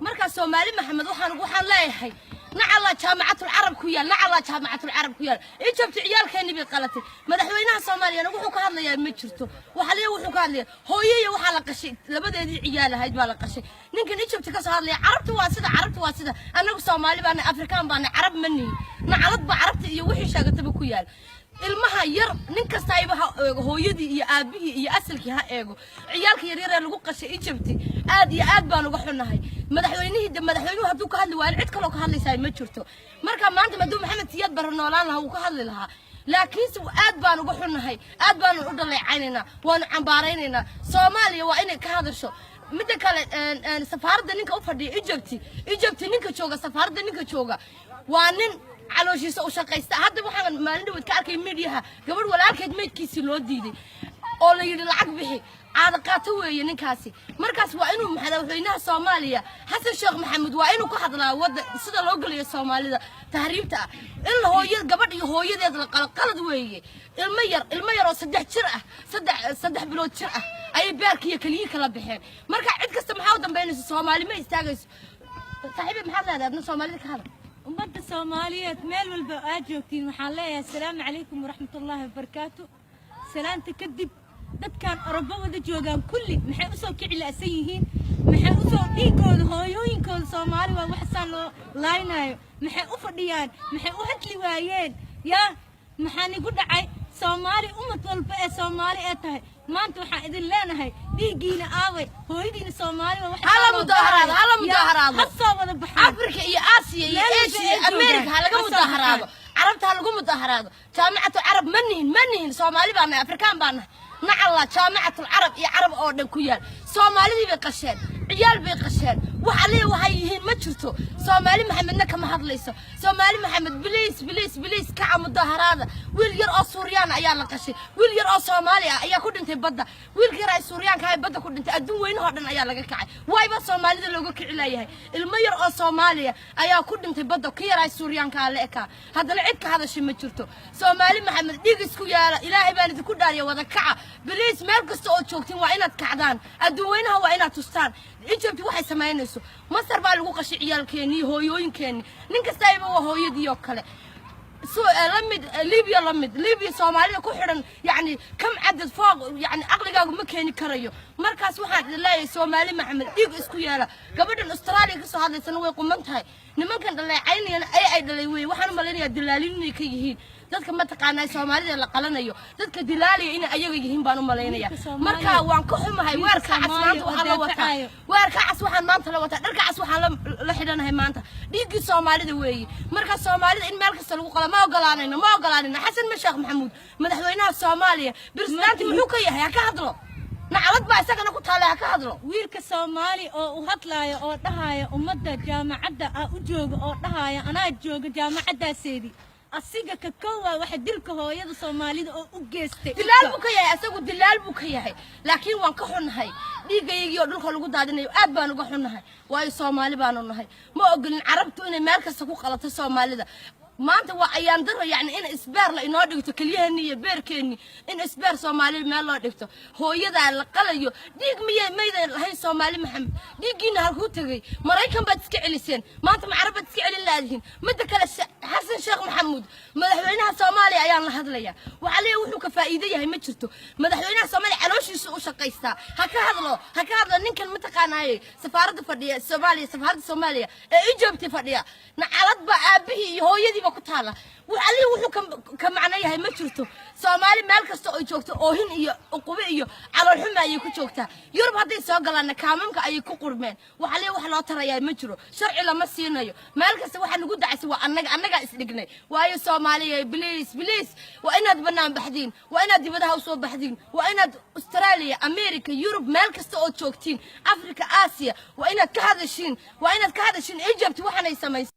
marka Soomaali Maxamed waxaan leeyahay nacala jaamacatul Arab ku yaal nacala jaamacatul Arab ku yaal Egypt ciyaalkeeni bi qalatay madaxweynaha Soomaaliya wuxuu ka hadlayaa ma jirto waxa leeyahay wuxuu ka hadlayaa hooyada waxa la qashay labadeedii ciyaal ahayd baa la qashay ninkan Egypt ka soo hadlaya Arabtu waa sida anagu Soomaali baan Afrikaan baan Arab mani nacalad ba Arabta iyo wixii sheegataba ku yaal ilmaha yar nin kasta ay hooyadii iyo aabihii iyo asalkii ha eego ciyaalka yar yar lagu qashay Egypt aad iyo aad baan uga xunahay madaxweynuhu haduu ka hadli waa cid kale oo ka hadlaysaa ma jirto marka maanta maduu Maxamed Siyaad bar noolaan lahaa uu ka hadli lahaa laakiin si aad baan uga xunahay aad baan u dhaleecaynayna waan cambaaraynayna Soomaaliya waa inay ka hadasho mid kale safaaradda ninka u fadhiya Egypt ninka jooga safaaradda ninka jooga waa nin calooshiisa u shaqaysta hadda waxaan maalin dhaweed ka arkay meediyaha gabadh walaalkeed meedkiisa loo diiday oo la yiri lacag bixi caada qaato weeye ninkaasi markaas waa inuu madaxweynaha Soomaaliya Xasan Sheekh Maxamuud waa inuu ka hadlaa wada sida loo galiyo Soomaalida tahriibta in hooyada gabadh iyo hooyadeed la qalqalad weeye ilmo yar oo 3 jir ah 3 bilood jir ah ay beerkiyo kaliya kala bixeen marka cid kasta maxaa u dambeynaysa Soomaali ma istaagayso saaxiib maxaa leedahay Soomaalida ka hadal ummadda Soomaaliyeed meel walba aad joogtiin waxaan leeyahay assalaamu calaykum waraxmatullaahi wabarakaatu salaanta kadib dadkan Arabo wada joogan kulli maxay u soo kicilaasan yihiin maxay u soo dhiigooda hooyooyinkooda Soomaali waa wax san loo laaynayo maxay u fadhiyaan maxay u hadli waayeen yaa maxaan igu dhacay Soomaali ummad walba ee Soomaali ee tahay maanta waxaan idin leenahay dhiigiina aaway hooyadiina Soomaali waa wax hala mudaharaado soo wada baxay Afrika iyo Aasiya iyo Asia America laga mudaharaado Arabta lagu mudaharaado jaamacatu Arab manihin Soomaali baan Afrikaan baan nacala jaamacatu Arab iyo Arab oo dhan ku yaal Soomaalidii bay qasheen ciyaal bay qasheen waxa leeyahay yihiin ma jirto Soomaali Maxamedna kama hadlayso Soomaali Maxamed bilis ka mudaharaada wiil yar oo Suuriyaan ayaa la qashay wiil yar oo Soomaali ah ayaa ku dhintay badda wiil yar ay Suuriyaan ka badda ku dhintay adduun weyn oo dhan ayaa laga kacay wayba Soomaalida looga kicilayahay ilmo yar oo Soomaaliya ayaa ku dhintay badda ka yar ay Suuriyaan ka la eka hadana cid ka hadashay ma jirto Soomaali Maxamed dhig isku yaala Ilaahay baan idinku dhaariyo wada kaca bilis meel kasta oo joogtiin waa inaad kacdaan adduun weynaha waa inaad tustaan Egypt waxay sameynayso Masar baa lagu qashay ciyaalkeeni hooyooyinkeeni nin kasta ay waa hooyadii oo kale Libya Soomaalida ku xiran yani kam cadad fooq yani aqligaagu ma keeni karayo markaas waxaan leeyahay Soomaali Maxamed dhig isku yaala gabadhan Australia ka soo hadlaysana way quman tahay nimankan dhaleecaynayna ay dhalay way waxaan maleynayaa dilaalin inay ka yihiin dadka ma taqaanay Soomaalida la qalanayo dadka dilaaliya in ayaga yihiin baan u maleynaya marka waan ka xumahay weerka casmaanta waxa la wataa weerka cas waxaan maanta la wataa dharka cas waxaan la xidhanahay maanta dhiigii Soomaalida weeye marka Soomaalida in meel kasta lagu qala ma ogolaanayna Xasan Sheekh Maxamuud madaxweynaha Soomaaliya president wuxuu ka yahay ka hadlo nacalad baa isagana ku taala ka hadlo wiilka Soomaali oo u hadlaayo oo dhahayo ummadda jaamacadda u jooga oo dhahayo anaa jooga jaamacadaaseedii asiga ka koowa waxa dilka hooyada Soomaalida oo u geystay dilaal buu ka yahay laakiin waan ka xunahay dhiigayagii oo dhulka lagu daadinayo aad baan uga xunahay waayo Soomaali baan u nahay ma ogolin Arabtu inay meel kasta ku qalato Soomaalida maanta waa ayaan daro yani in isbaar la inoo dhigto kaliyaheeni iyo beerkeeni in isbaar Soomaali meel loo dhigto hooyada la qalayo dhiig miyay lahayn Soomaali Maxamed dhiigiina halku tagay Mareykan baad iska celiseen maanta ma Arab baad iska celin laadiin mid kale Xasan Sheekh Maxamuud madaxweynaha Soomaaliya ayaan la hadlayaa waxa leeyahay wuxuu ka faa'iido yahay ma jirto madaxweynaha Soomaaliya calooshiisa u shaqaysta ha ka hadlo ninkan ma taqaanaayay safaaradda fadhiya Soomaaliya ee Egypt fadhiya nacalad ba aabihii iyo hooyadii ku taala waxa wuxuu ka macnayahay ma jirto Soomaali meel kasta oo joogto oohin iyo uqube iyo calool xumo ay ku joogtaa Yurub haday soo galaan kaamamka ay ku qurmeen waxa wax loo tarayaa ma jiro sharci lama siinayo meel kasta waxa lagu dacaysay waa annaga isdhignay waayo Soomaaliya please waa inaad banaan baxdiin waa inaad dibadaha u soo baxdiin waa inaad Australia America Yurub meel kasta oo joogtiin Afrika Aasiya waa inaad ka hadashiin Egypt waxanay sameeyay